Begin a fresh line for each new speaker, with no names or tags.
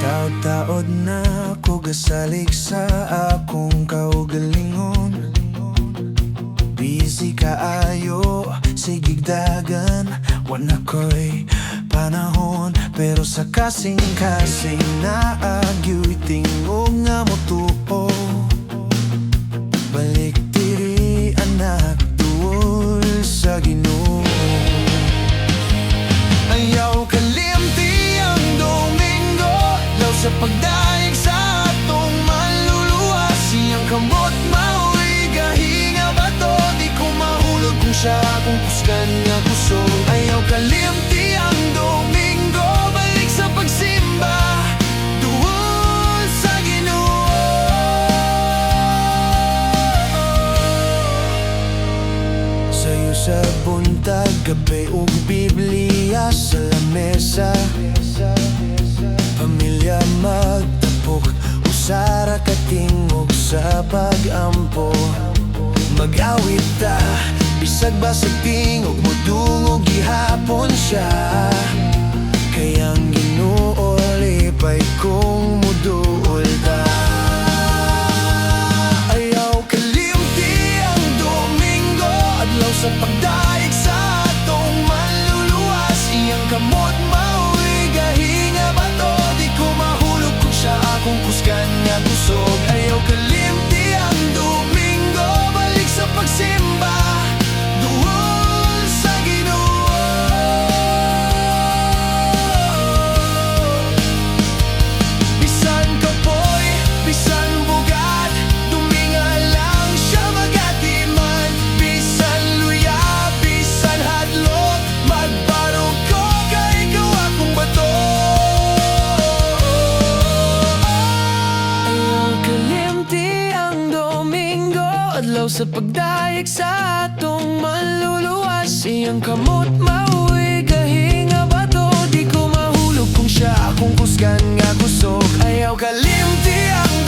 Taod-taod na ako gasalig sa akong kaugalingon. Busy kaayo, sigigdagan, wana ko'y panahon. Pero sa kasing-kasing na agyo'y tingog nga mo tuo. Balik diri anak, duol sa Ginoo. Ayaw kalimti ang Domingo, law sa pagdaig sa atong maluluwa. Siyang kamot mao'y gahinga bato, di ko mahulog kung siya akong kusgan nga kusog. Ayaw kalimti ang Domingo, balik sa pagsimba, duol sa Ginoo. Sayo sa buntag, gabi ug Biblia sa lamesa. Pamilya magtapok, usara katingog sa pag-ampo. Mag-awit ta, bisag basag tingog, mudungog gihapon siya. Kayang Ginoo lipay kung muduol ta. Ayaw kalimti ang Domingo, adlaw sa pagdaig sa atong maluluwa. Siyang kamot mao'y gahinga bato, di ko mahulog kung siya akong kusgan nga kusog. Ayaw kalimti ang Domingo, balik sa pagsimba, duol sa Ginoo. Bisan kapoy, bisan bugat, duminga lang siya magatiman. Bisan luya, bisan hadlok, magbarog ko kay ikaw akong bato. Ayaw kalimti ang Domingo, adlaw sa pagdaig sa atong maluluwa. Siyang kamot mao'y gahinga bato, di ko mahulog kung siya akong kusgan nga kusog. Ayaw kalimti ang